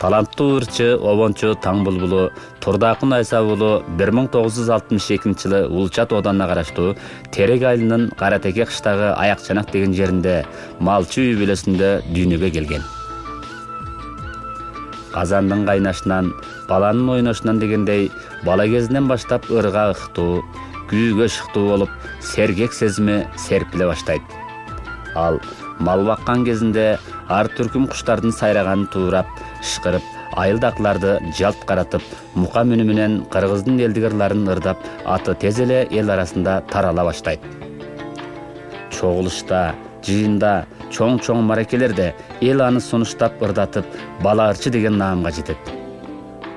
Таланттуу ырчы, обончу Таң Булбулу Турдакын Айса уулу 1962 жылы Улчат оданына караштуу Терек айылынын Каратеке кыштагы Аяк-Чанак деген жеринде малчы үй бүлөсүндө дүйнөгө келген. Казандын кайнашынан, баланын ойношунан дегендей, бала кезинен баштап ырга ыктуу, күйгө шыктуу болуп, сергек сезими серпиле баштайт. Ал мал баккан кезинде ар түркүм куштардын сайраганын туурап, шкырып, айылдакыларды жалт каратып, мука мүнү менен кыргыздын элдик ырларын ырдап, аты тез эле эл арасында тарала баштайт. Чогулушта, жыйында, чоң маракелерде эл аны сунуштап ырдатып, бала ырчы деген наамга жетет.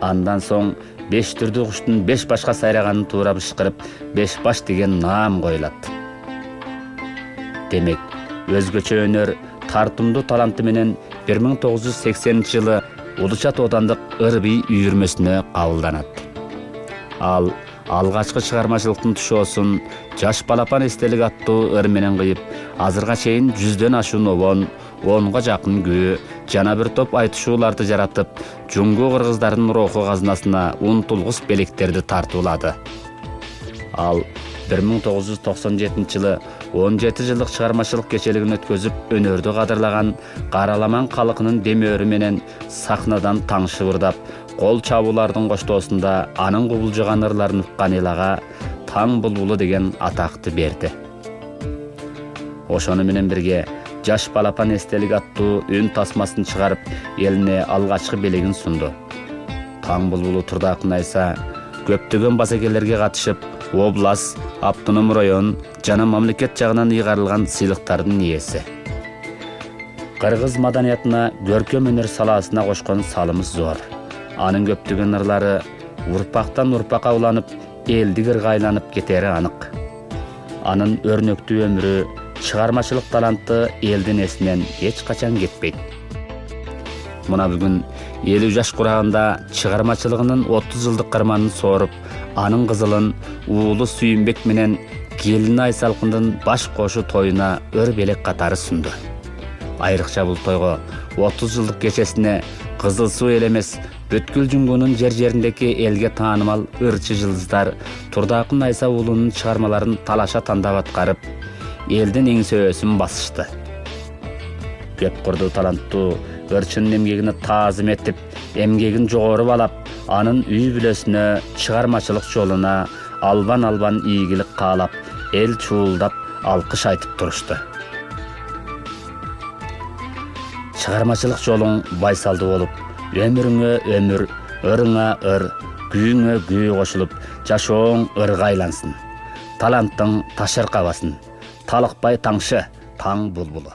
Андан соң 5 түрдүү куштун 5 башка сайраганын туурап ышкырып, 5 баш деген наам коюлат. Демек, өзгөчө өнөр тартымдуу таланты менен 1980 жылы Улучат одандык ыр-бий үйүрмөсүнө кабылданат. Ал алгачкы чыгармачылыктын тушоосун Жаш балапан эстелик аттуу ыр менен кыйып, азырга чейин 100дөн ашуун обон, 10га жакын күү, жана бир топ айтышууларды жаратып, жуңгу кыргыздардын руху казынасына унтулгус белектерди тартуулады. Ал 1997 жылы 17 жылдык чыгармачылык кечелигин өткөзүп, өнөрдү кадырлаган Караламан калкынын демөөрү менен сахнадан таңшы ырдап, кол чабуулардын коштоосунда анын кубулжуган ырларын уккан эл ага Таң Булбулу деген атакты берди. Ошону менен бирге Жаш балапан эстелик аттуу үн тасмасын чыгарып, элине алгачкы белегин сунду. Таң Булбулу Турдакын Айса көптөгөн базекелерге катышып, област, автоном район жана мамлекет жагынан ыйгарылган сыйлыктардын ээси. Кыргыз маданиятына көркөм өнөр салаасына кошкон салымы зор. Анын көптөгөн ырлары урпактан урпакка уланып, элдик ырга айланып кетери анык. Анын өрнөктүү өмүрү, чыгармачылык таланты элдин эсинен эч качан кетпейт. Мына бүгүн 50 жаш курагында чыгармачылыгынын 30 жылдык кырманын сооруп, анын кызылын уулу Сүйүнбек менен келини Айсалкындын баш кошу тоюна ыр белек катары сунду. Айрыкча бул тойго 30 жылдык кечесине Кызыл Суу эл эмес, бүткүл Жуңгунун жер-жериндеги элге таанымал ырчы жылдыздар Турдакын Айса уулунун чыгармаларын талаша тандап аткарып, элдин эңсөөсүн басышты. Көп курдуу таланттуу ырчынын эмгегине таазым этип, эмгегин жогору балап, анын үй бүлөсүнө, чыгармачылык жолуна албан ийгилик каалап, эл чуулдап, алкыш айтып турушту. Чыгармачылык жолуң байсалдуу болуп, өмүрүңө өмүр, ырыңа ыр, күйүңө күү кошулуп, жашооң ырга айлансын. Таланттың ташыркабасын. Талыкпай таңшы, Таң Булбулу.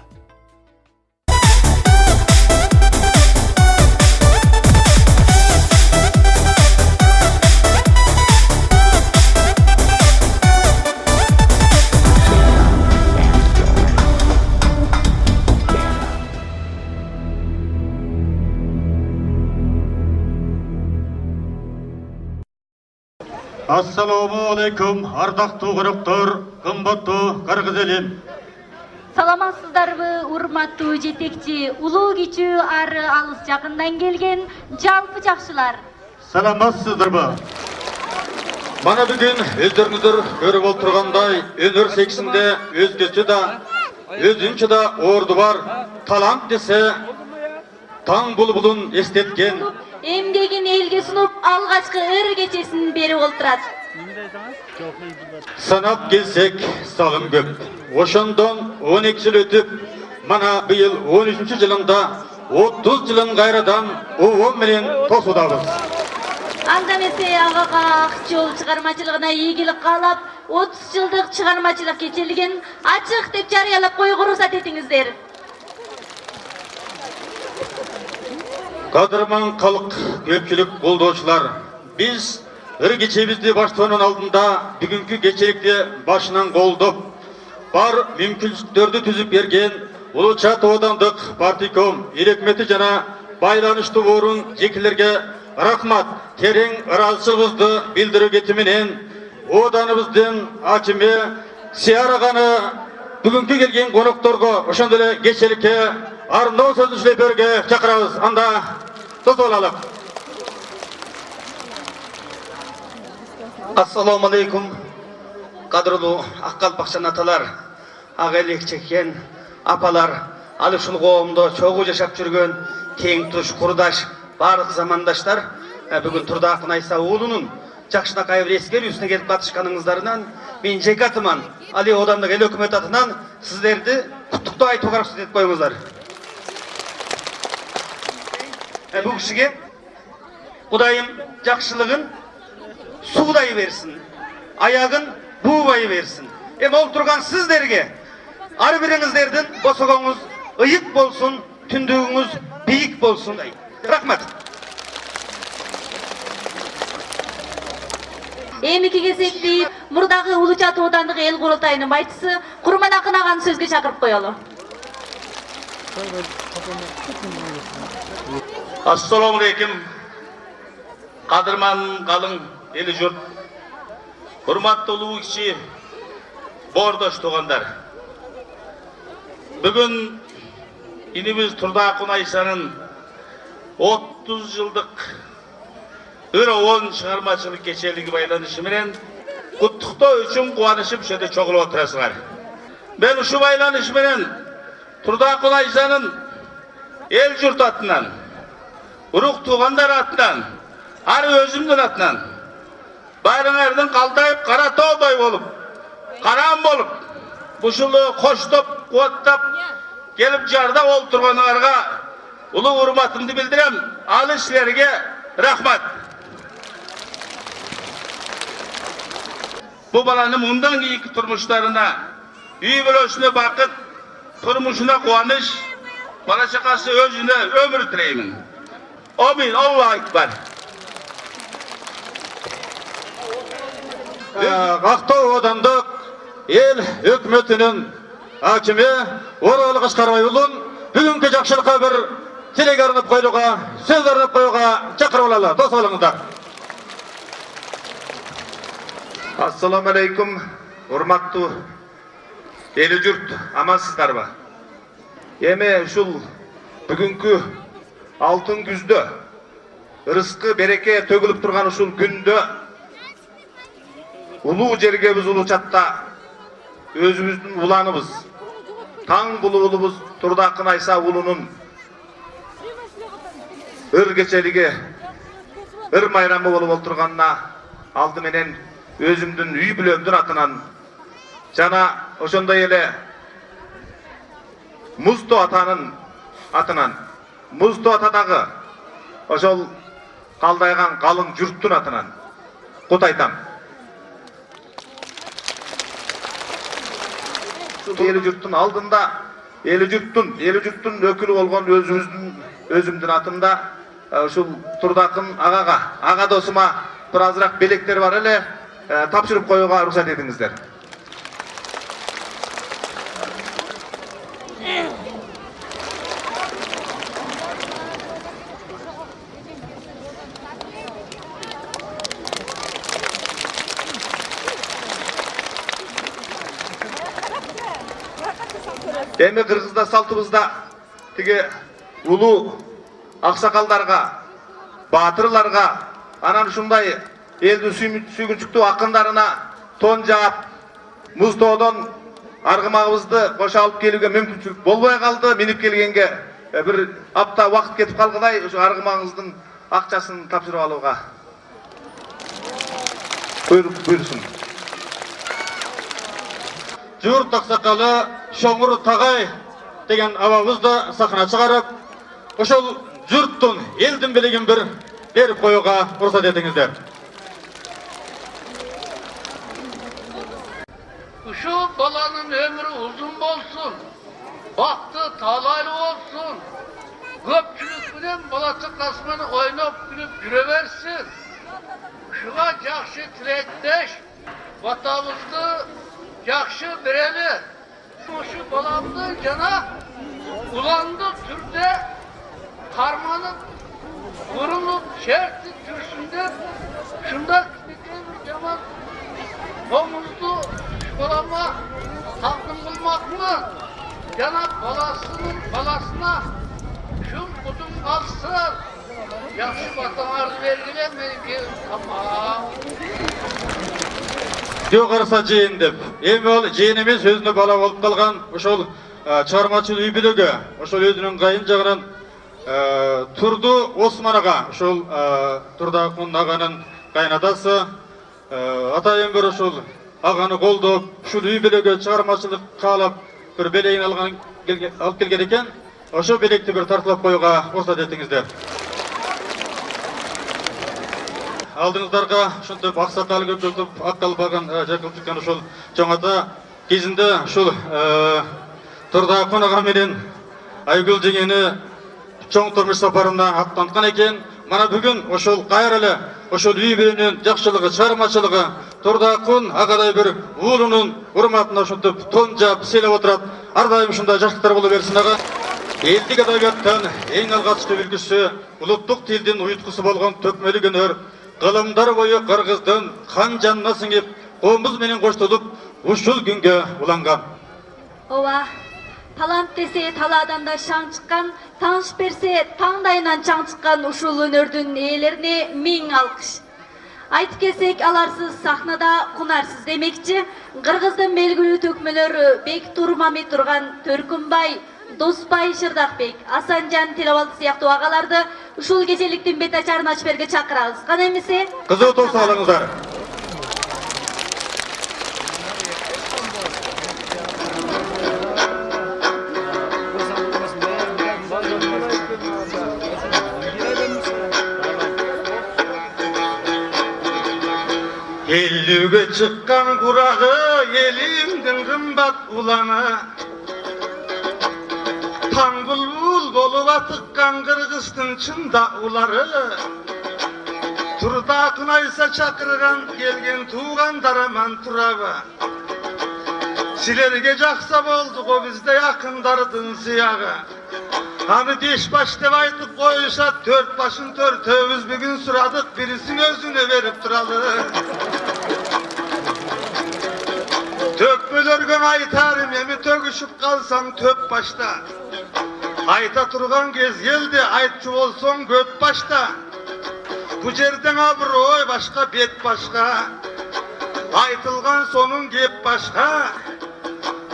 Ассаламу алейкум, ардактуу коноктор, кымбаттуу кыргыз элим. Саламатсыздарбы, урматтуу жетекчи, улуу кичүү ары алыс жакындан келген жалпы жакшылар. Саламатсыздарбы. Мана бүгүн өздөрүңүздөр көрүп отургандай, өнөр сексинде өзгөчө да, өзүнчө да орду бар талант десе Таң Булбулун эстеткен, эмгегин элге сунуп, алгачкы ыр кечесин берип олтурат. Санап келсек, салым көп. Ошондон 12 жыл өтүп, мана быйыл 13 жылында 30 жылын кайрадан обон менен тосудабыз. Анда эмесе агага ак жол чыгармачылыгына ийгилик каалап, 30 жылдык чыгармачылык кечилигин ачык деп жарыялап коюуга уруксат этиңиздер. Кадырман калк, көпчүлүк колдоочулар, биз ыр кечебизди баштоонун алдында бүгүнкү кечеlikти башынан колдоп, бар мүмкүнчүлүктөрдү түзүп берген Улучат оодандык партком ирекмети жана байланыштуу орун жекелерге рахмат, терең ыраазычылыгыбызды билдирүү кети менен ооданыбыздын акими Сияраганы бүгүнкү келген конокторго ошондой эле кечеlikке арноо сөзүн сүйлөп берүүгө чакырабыз. Анда tosu olalım. Assalamu alaikum. Kadrolu Akkalpakçan atalar, ağaylık çeken apalar, alışıl qoğumda çoğu yaşap жүрген keң tuş, kurdaş, barık zamandaşlar, bugün Turdakın Aysa oğlunun Jakşına kayıp eskeri üstüne gelip katışkanыңыздарынан мен жеке атыман Али Одамдық ел өкімет атынан сіздерді құттықтау айтуға рұқсат етіп қойыңыздар. Бұл кісіге Құдайым жақсылығын судай берсін, аяғын буыбай берсін. Ол тұрған сіздерге ар біріңіздердің босығыңыз ұйық болсын, түндігіңіз биік болсын. Рахмат. Эмики кезекти мурдагы Улуу Чат оодандык эл курултайынын башчысы Курман Акын аганы сөзгө чакырып коелу. Assalamu alaikum. Qadırman qalın eli jurt. Hurmatlı uluu kişi, bordoş tuğanlar. Bugün inimiz Turdakın Aysanın 30 yıldık Ürü çıkarmacılık geçerligi baylanışı menen kutlukta üçün kuvanışıp şöyle çoğulu oturasılar. Ben şu baylanışı menen Turdakın Aysanın el jurt atından, uruk tuğanlar atından, arı özümdün atından, bayrağlardan kaldayıp kara tağday olup, karam olup, bu şulu koştop, kuvattap, gelip jarda olturganlarga ulu hurmatımды bildirem, alı işlerge rahmat. Bu balanın mundan keyinki turmuşlarına, üy bölösüne bakıp, turmuşuna kuvanış, bala şakası özüne ömür tileymin. Amin, Allahu Ekber. Ақтау аудандық ел өкіметінің hakimi Oralı Qashqarбайұлын бүгінгі жақшылыққа бір телег арнап қойуға, сөз арнап қоюға шақырып алалы. Дос болыңыздар. Assalamu alaikum. Hurmatlı eli jurt, amansızlar ba? Eme şul бүгінгі алтын күзді, ырысқы береке төгіліп тұрған ушул күндө улуу жерге біз Улуу Чатта өзіміздің уланыбыз, таң булуубуз Турдакын Айса улунун ыр кечелиги, ыр майрамы болуп олтурганына алды менен өзүмдүн үй бүлөмдүн атынан жана ошондой эле Музту атанын атынан, Музту атадагы ошол калдайган калың журттун атынан кут айтам. Eli jurттун алдында, eli jurттун өкүлү болгон өзүмдүн атымда ушул Турдакын агага, ага досума бир азыраак белектер бар эле, тапшырып коюуга уруксат этиңиздер. Эми Кыргызда салтыбызда тиги улуу аксакалдарга, баатырларга, анан ушундай элдин сүйгүнчүктүү акындарына тон жаап, Музтоодон аргымагыбызды кошо алып келүүгө мүмкүнчүлүк болбой калды. Минип келгенге бир апта убакыт кетип калгыдай, ушу аргымагыбыздын акчасын тапшырып алууга буйрусун. Журт аксакалы Шоңур Тагай деген абабызды сахна чыгарып, ошол журттун элдин билигин бир берип коюуга уруксат этиңиздер. Şu balanın ömrü uzun olsun, baktı talaylı olsun, köpçülük bilen balası kasmanı oynap gülüp yürüversin. Şuna yakşı tilekteş, vatamızdı yakşı bireli. Şu balamdı cana, ulandı türde, karmanıp, vurunup, şerti türsünde, şunda bir zaman omuzdu. Balama tatlım bulmak mı? Cenab balasına şun kudum kalsın. Yaxşı batağınızı belgilem benim ki. Tamam. Жоғарыса жиын деп. Эми ол жиынымыз өзүнө бала болуп калган ошол чыгармачыл үй бүлөгү, ошол өзүнүн кайын жагынан Турду Осман ага, ошол Турдакун аганын кайнатасы, атайын бир ошол аганы колдоп, ушул үй бүлөгө чыгармачылык каалап бир белегин алып келген экен. Ошол белекти бир тартылап коюуга уруксат этиңиздер. Алдыңыздарга ушинтип аксакал көпөлтүп, ак калпаган жакылып чыккан ошол чоң ата кезинде ушул Турдакун ага менен Айгүл жеңени чоң турмуш сапарына аттанткан экен. Мана бүгүн ошол кайра эле ошол үй бүлөнүн жакшылыгы, чыгармачылыгы Турдакун агадай бир уулунун урматына ушинтип тон жаап сыйлап отурат. Ар дайым ушундай жаштыктар боло берсин ага. Элдик адабияттан эң алгачкы үлгүсү, улуттук тилдин уюткусу болгон төкмөлүк өнөр, кылымдар бою кыргыздын кан жанына сиңип, коомуз менен коштолуп, ушул күнгө уланган. Ооба, талант десе талаадан да шаң чыккан, таныш берсе таңдайынан чаң чыккан ушул өнөрдүн ээлерине миң алкыш. Айтып келсек, аларсыз сахнада кунарсыз демекчи, кыргыздын белгилүү төкмөлөрү Бек Турмамет турган Төркүнбай, Доспай Шырдакбек, Асанжан Тилебалды сыяктуу агаларды ушул кечеликтин бет ачарын ачып берүүгө чакырабыз. Кана эмесе? Кызуу топ салыңыздар. Ellüge çıkkan kurağı, elimden kımbat ulana. Tan bulbul bolup atıkkan Kırgızstın çında uları. Turda kınaysa çakırgan gelgen tuğandaraman turaba. Silerge jaksa bolduk o bizde yakındardın siyaga. Hani beş baş dep aytıp koyuşa dört başın törtöbüz bugün suradık birisin özüne verip duralı. Tökmölörgön aytarım emi töküşüp kalsam töp başta. Ayta turgan kez geldi aytçı olson göp başta. Bu yerden abroy başka bet başka. Aytılgan sonun gep başka.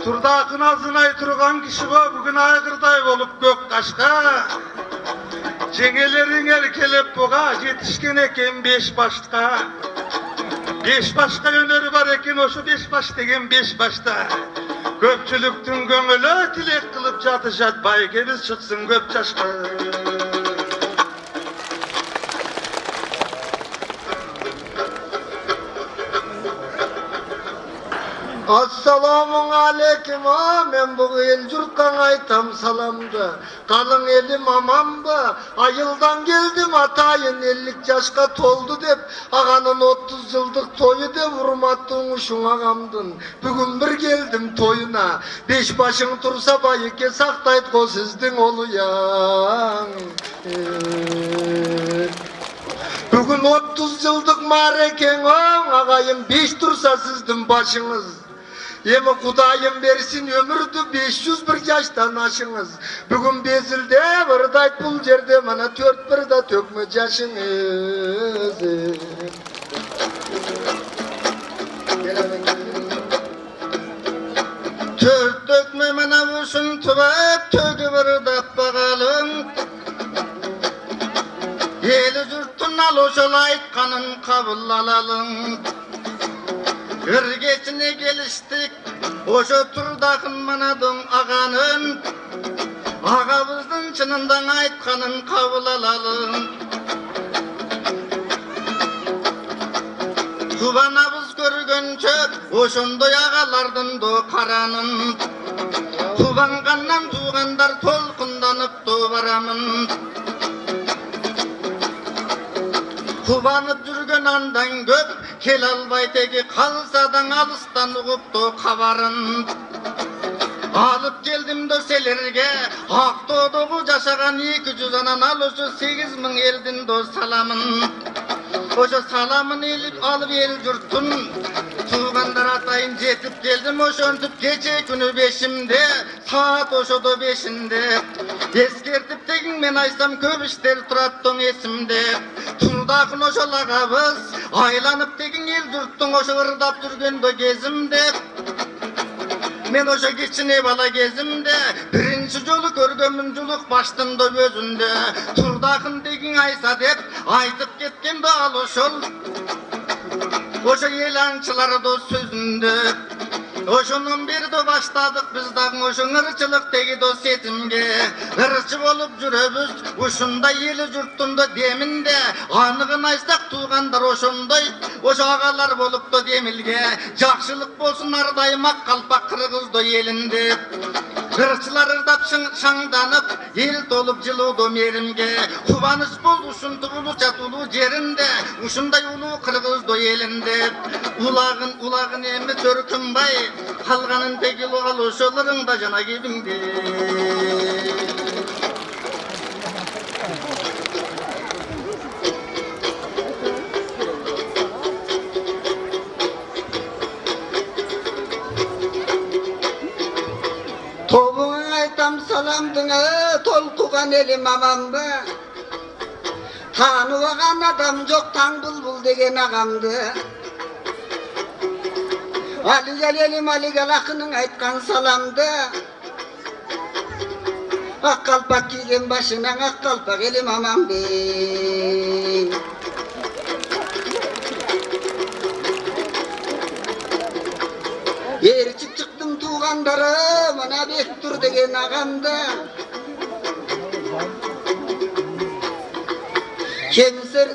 Turdakın azınay turgan kişi bu bugün aygırday olup gök kaşka. Cengelerin erkelep boğa yetişken eken beş başka. Beş başka öneri var eken o şu beş baş degen beş başta. Köpçülüktün göngülü tilek kılıp jatışat baykemiz çıksın köp çaşka. Assalamu aleykum, men bu el jurttan aytam salamdı. Kalın elim aman mı? Ayıldan geldim atayın 50 yaşka toldu dep. Ağanın 30 yıldık toyu dep hurmattın uşun ağamdın. Bugün bir geldim toyuna. Beş başın tursa bayıke saktayt ko sizdin oluyan. Bugün 30 yıldık mareken ağayım 5 tursa sizdin başınız. Emi Kudayım versin ömürdü 501 yaştan aşınız. Bugün bezilde vırdayt bul yerde mana 4 bir da tökme yaşınız. Tört dökme mana uşun tübet tökü bir da bakalım. Eli zürttün al oşul aytkanın kabul alalım. Irgesine geliştik, oşo turdakın manadın ağanın. Ağabızdın çınından aytkanın kabul alalım. Tubanabız görgönçö, oşondoy ağalardın do karanın. Tubangandan tuğandar tolkundanıp do baramın. Kubanıp жүрген andan göp, kel albay tegi kalsadan alıstan uğuptu kabarın. Alıp geldim döselerge, ak doğduğu yaşagan 200 anan aluşu 8.000 eldin do salamın. Oşo salamın alıp el jurtun tuğandar atayın jetip geldim oşontup gece günü beşimde saat oşodo 5'inde eskertip tegin men aysam köp işler turattın esimde turdakın oşolagabız aylanıp tegin el jurttun oşo ırdap жүргөндө кезимде men oşo kichine bala gezimde birinci jolu körgönmün juluk baştında özünde turdakın degin aysa dep aytıp ketken de al oşol oşo elançıları da sözünde oşonun bir de başladık biz dagı oşo ırçılık tegi do setimge ırçı bolup jüröbüz uşunda eli jurttunda deminde anıgın aysak tuğanдар oşondoy oşo agalar bolup da demilge jakşılık bolsun ardaymak kalpak kırgızdo elinde ırçılar ırdap şаңданып el tolup жылууда меримге кубаныч болду ушунтук улуу чатуулуу жеринде ушундай улуу кыргыздо элинде улагын эми төркүнбай калганын тегил ал ошолоруңда жана кебиңде Тобуңа айтам саламдыңа толкуган элим аманбы тааныбаган адам жок таң булбул деген агамды алигал элим алигал акынын айткан саламды ак калпак кийген башынан ак калпак элим аманбы Erçip çıktım tuğandары mana Bektur деген agamda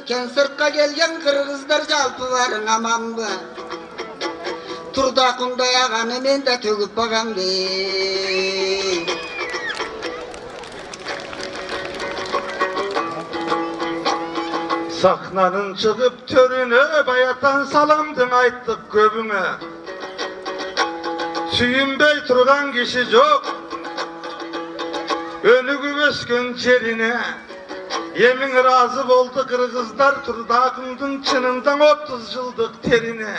Kensirka gelgen kırgızlar jalpı varın amanbı Turdakınday ağanı men de tөгүп bagamdı Saknanın çıkıp törüne bayatan salamdın ayttık köbüne Suyunbey turgan kişi yok Önügü öskün cerine Yemin razı oldu kırgızlar Turdakımdın çınından 30 yıldık terine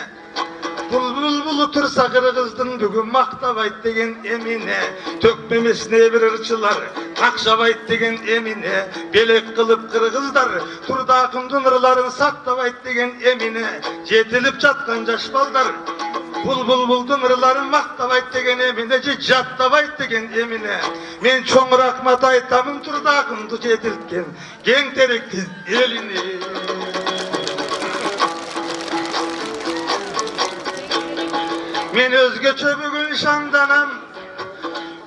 Bulbulu tursa kırgızdın bugün maktabayt degen emine Tökmemesine bir ırçılar Akşabayt degen emine Belek kılıp kırgızlar Turdakımdın ırların saktabayt degen emine Jetilip çatkan jaşballar Bulbuldun ırların maktabayt degen emine Jattabayt degen emine Men çoğun rahmat aytamın Turdakımdı jetiltken Gen terektiz elini Men özgeçe bugün şandanam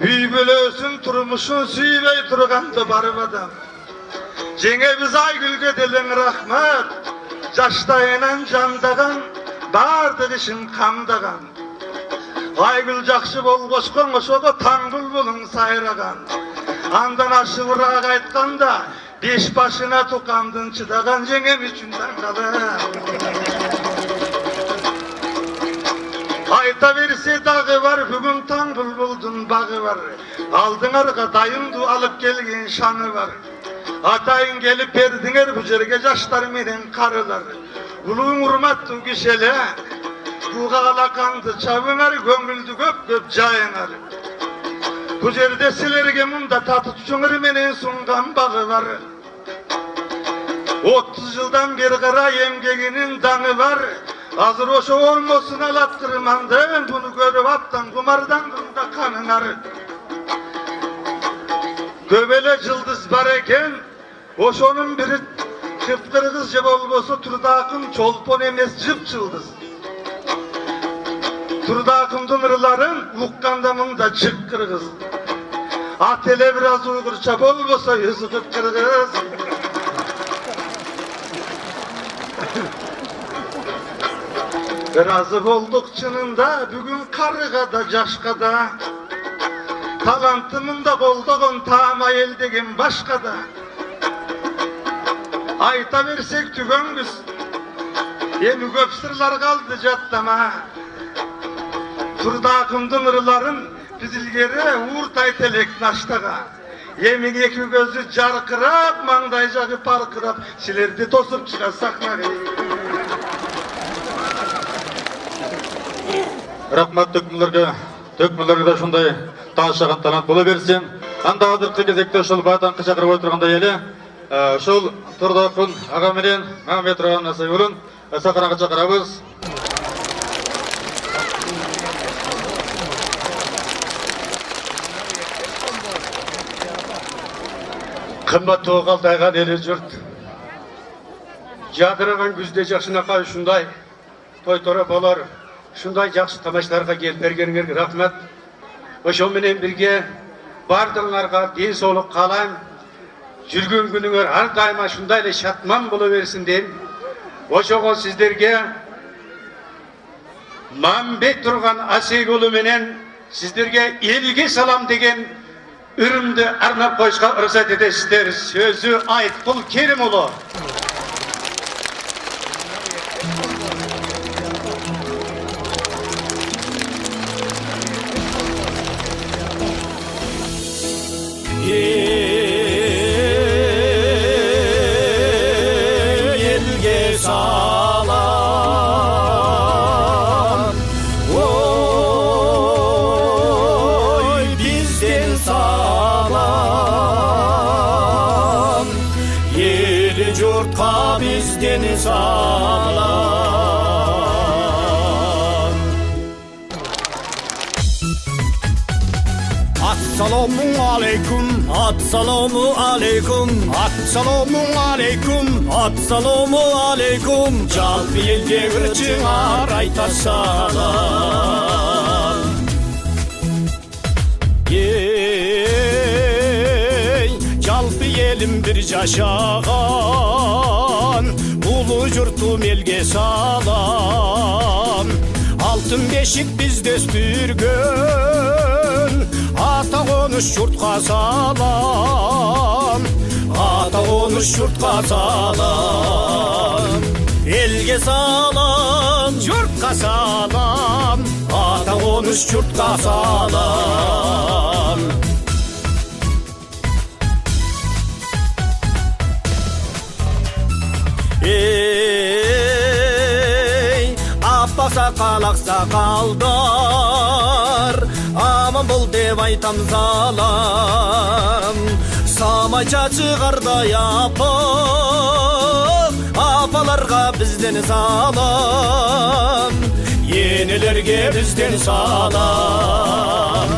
Üy bölösün turmuşun süybey turgandı barım adam Jenge biz Aygülge delen rahmat Jaştayanan jandagan Bardık işin kamdagan Aygül jakşı bolgoşkon oşogo taң bulbulun sayragan Andan aşıvırağa aytkanda Beş başına tukandın çıdagan jengem üçün dangalan Ayta verse dağı var, bugün taң bulbuldun bağı var Aldыңarga dayındu alıp gelgen şanı var Atayın gelip berdiңер bu jerge jaşlar menen karılar Uluğun urmattu kişele Buğa alakandı çabınar göngüldü köp jayınar Bu jerde silerge munda tatı tuçuңur menen sungan bağı var 30 yıldan beri kıra emgeginin dağı var Azır oşo olmosun alat kırmandın Bunu görüp aptan kumardan kında kanınar Göbele yıldız var eken Oşonun biri kıpkırgız jeb olbosu Turdakın çolpon emes jıp çıldız Turdakımdın ırların ukkandamında çık kırgız Atele biraz uygurça bolbosa yüzü kıpkırgız Razı olduk çınında bugün karıga da jaşka da Talantımın da kolduğun tama el degen başka da Ayta versek tügöngüz Emi köp sırlar kaldı jattama Turdakımdın ırların bizilgeri uğurtay telek naştaga Yemin eki gözü jarkırap mangday jagı parkırap Silerdi tosup çıka saknari рахмат төкмелерге да шундай таашаган талант бола берсин. Анда азыркы кезекте ушул батаңкы чакырып отургандай эле ушул Турдакун ага менен Мамет Раган Насайулун сахарага чакырабыз. Кымбаттуу калтайган эли журт, жадыраган күздө жакшынакай ушундай той-тора болор, ушундай жакшы тамаштарга келип бергениңерге рахмат. Ошол менен бирге бардыгыңарга ден соолук каалайм. Жүргөн күнүңөр ар дайыма ушундай эле шатман боло берсин дейм. Ошого сиздерге Мамбет Турган Асек уулу менен сиздерге элге салам деген үрімді арнап қойышқа ұрысат етесіздер. Сөзі Айтқұл Керімұлы. Елге салам, ой, бізден салам, ел жұртқа бізден салам. Assalamu alaikum, assalamu alaikum, assalamu alaikum, assalamu alaikum. Жалпы елге ырчыңар айта салам. Жалпы елім бір жашаған, улы жұртым елге салам. Алтын бешік бізді өстірген, ата қоныш жұртқа салам, ата қоныш жұртқа салам. Елге салам, жұртқа салам, ата қоныш жұртқа салам. Апа сақал ақсақалдар, аман бол деп айтам салам. Самай чачы қардай апа, апаларға бізден салам. Енелерге бізден салам.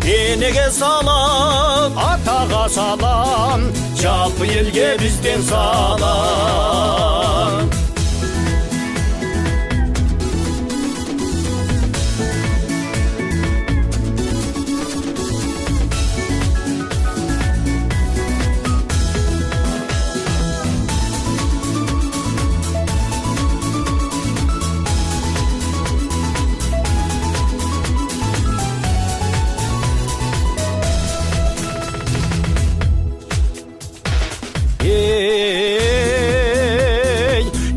Енеге салам, атаға салам, жалпы елге бізден салам.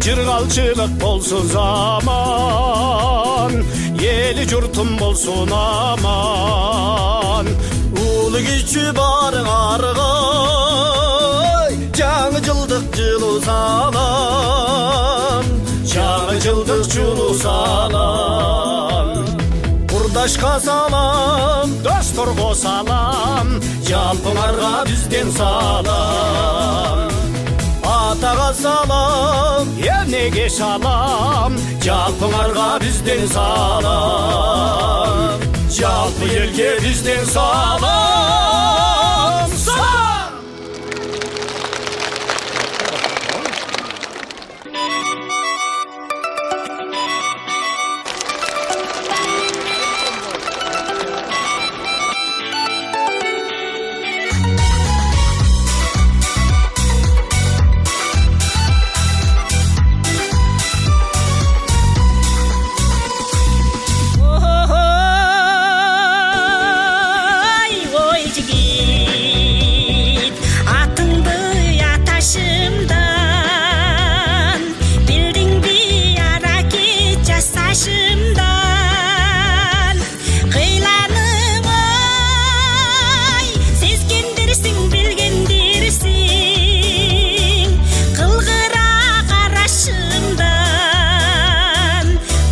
Жыргалчылык болсун заман, ели журтум болсун аман. Улы кичи барыңарга жаңы жылдык жылуу салам, жаңы жылдык жылуу салам. Курдашка салам, досторго салам, жалпыңарга бизден салам. Атаға салам, енеге салам, жалпыңарға бізден салам. Жалпы елге бізден салам. Салам!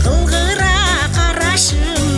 Qılğıra qarashımdan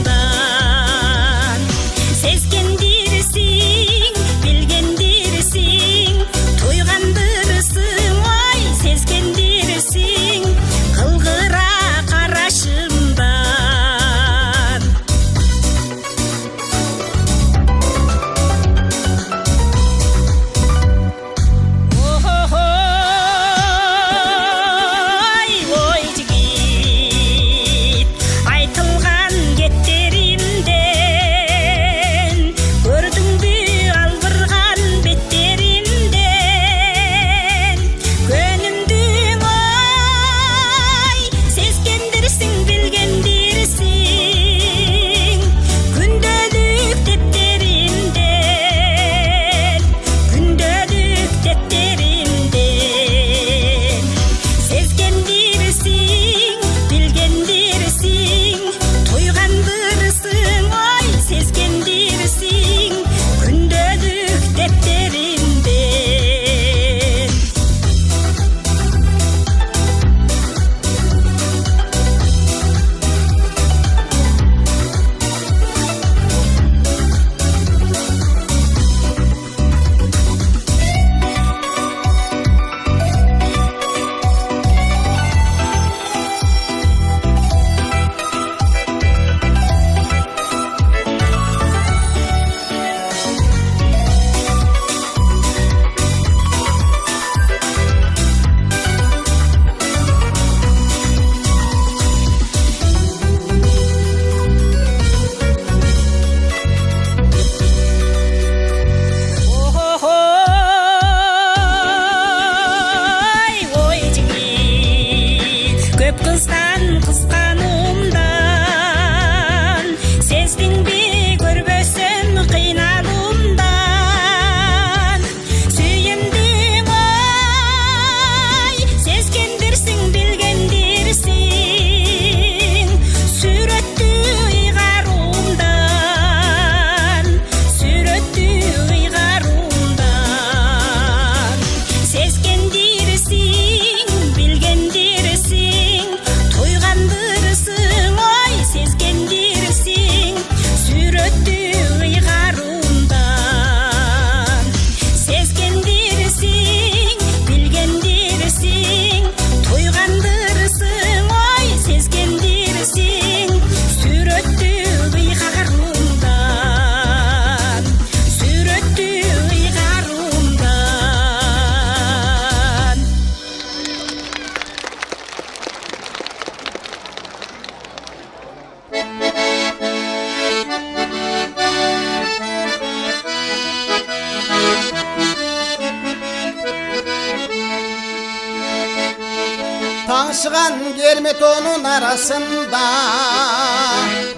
Yaşıgan gelmet onun arasında,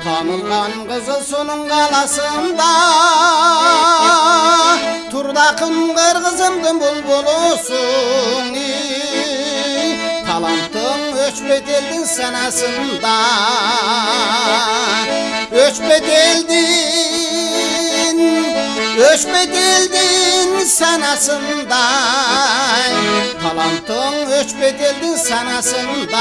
tanılgan kızıl sunun kalasında. Turdakın kırgızımdın bulbulusun, talantın ölçmet eldin sanasında. Ölçmet eldin sanasında. Talantın ölçmet eldin sanasında.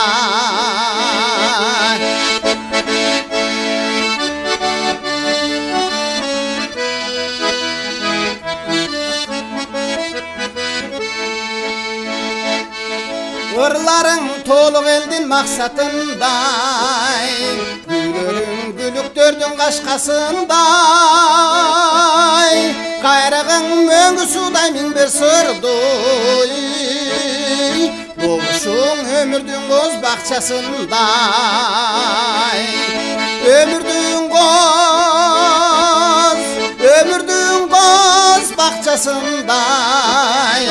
Irların toluk eldin maksatınday, gülörün gülüktürdün kaşkasınday. Kayrağın möngü suday min bir sırduy, doğuşun ömürdün göz bakçasınday. Ömürdün göz bakçasınday.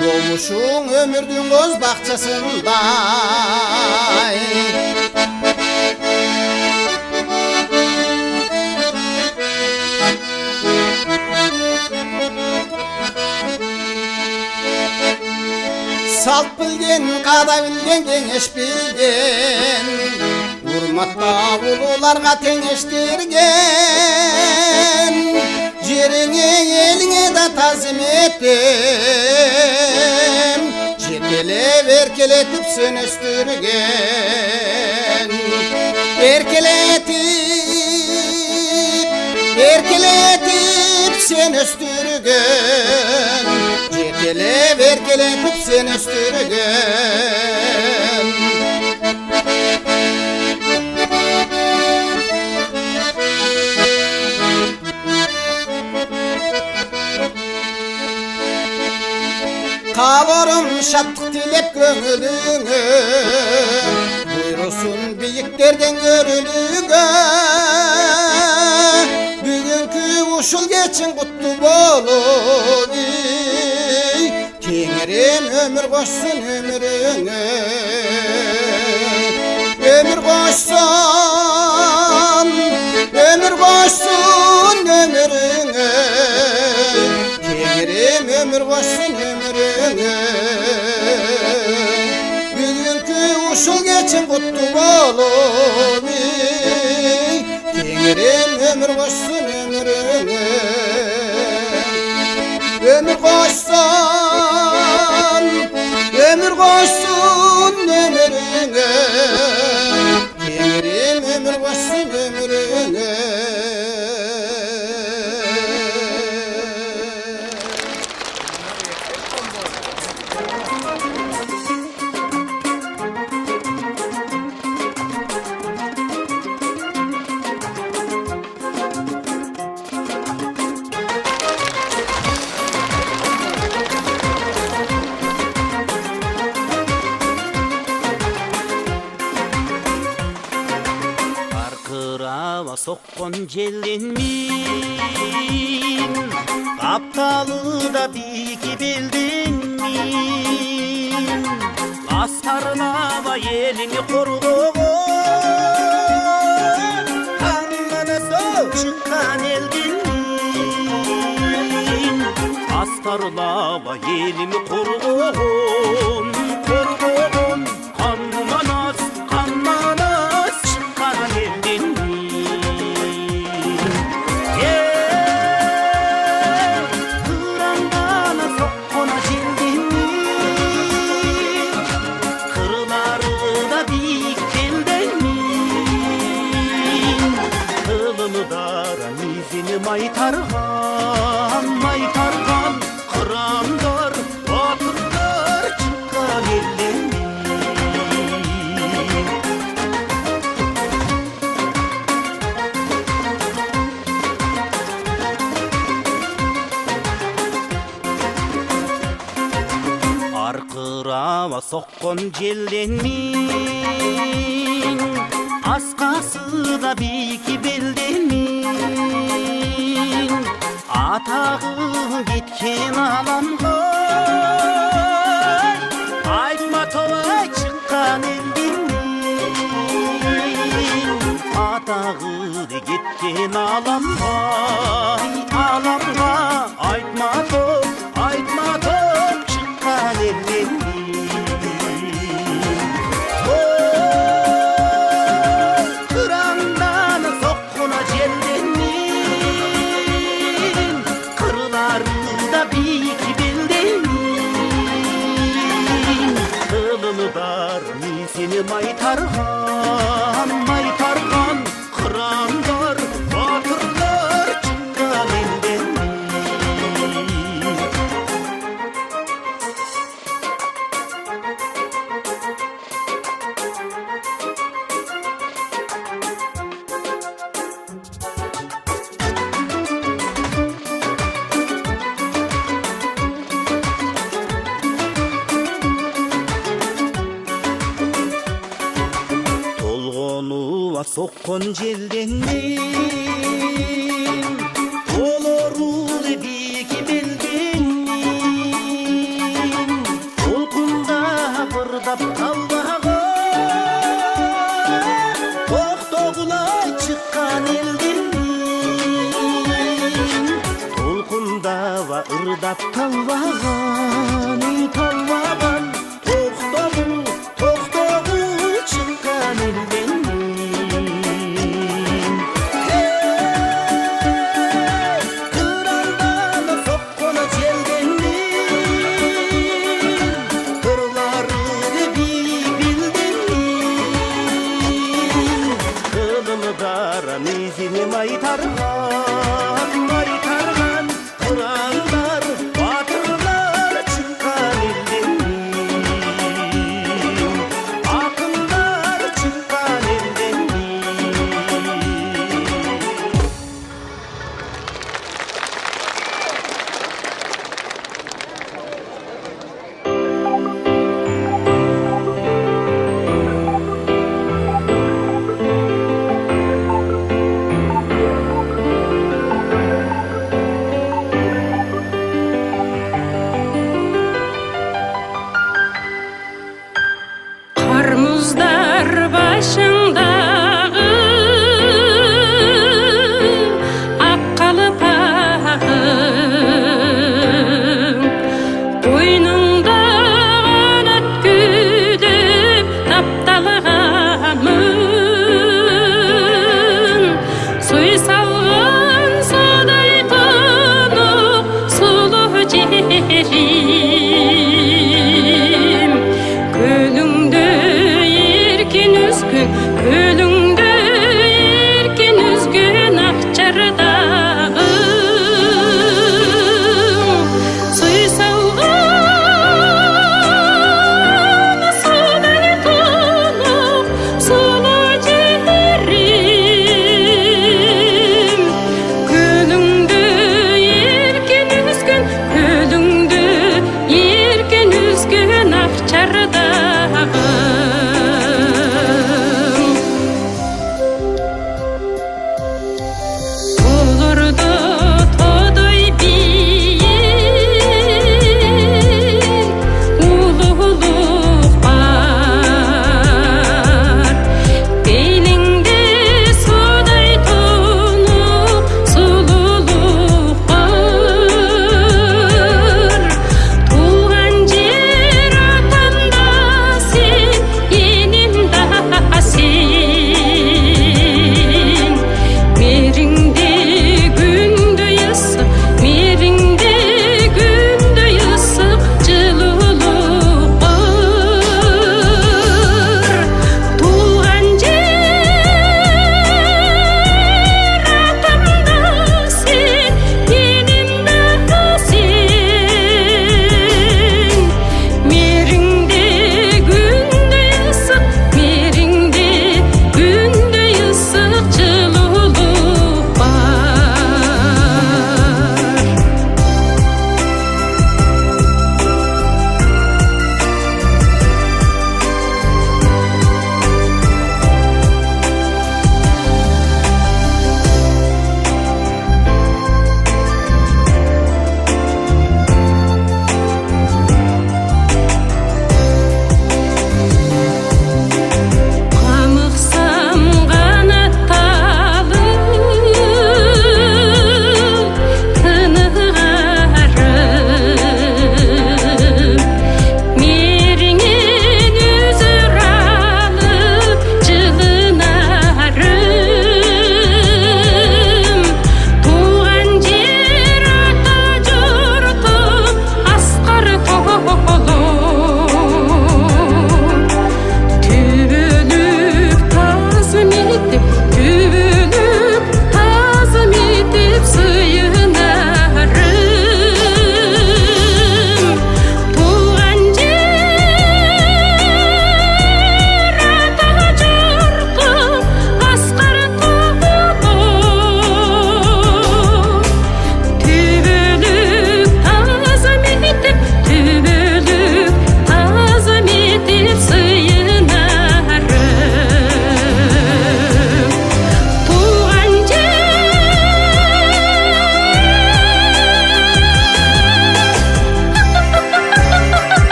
Doğmuşun ömürdün göz bakçasınday. Salt bilgen, kada bilgen, kengeş bilgen, urmatta ulularga tengeştirgen. Yerine eline de tazim ettim, jetelep erkeletip sen östürgen. Erkeletip sen östürgen, jetelep erkeletip sen östürgen. Kavurun şatlık dilep gönlünü, buyursun biyiklerden görülüge. Bugünkü uşul geçin kutlu bolun, Tengrim ömür koşsun ömrüne. Ömür koşsun ömrüne. Tengrim ömür koşsun ömrüne. Bugünkü uşul geçin kutlu bolun, Tengrim ömür koşsun ömrüne. Ömür koşsun ömrüne. Tengrim ömür koşsun ömrüne. Sokkon jelin min, kaptalı da biki bildin min. Astarlava elini koruğun, kanına sok çıkan eldin min. Astarlava elini koruğun, kanmanas çıkan eldin min. Maytargan, kıramdır, batırdır, çıkan ellerin. Arkırama sokkon jellenmin, askası da biki bildimin. Atağı gitken alamgay, aytma tola çıkka çıkan elden atağı gitken alamga aytmadım çıkan elden kırandan sokkuna jelden kırlarda bik bildim kılını dar seni maytargan kırandar batırlar çıkan elden Tolgonu sokkon jelden olorul biki bildim Tolkunda fırdap kaldaga Toktogulay çıkan elden Tolkunda va ırdap talvagan Toktogu çıkan elden Kırandan sokkona jelden kırları bildim kılını daran izini maytargan kıran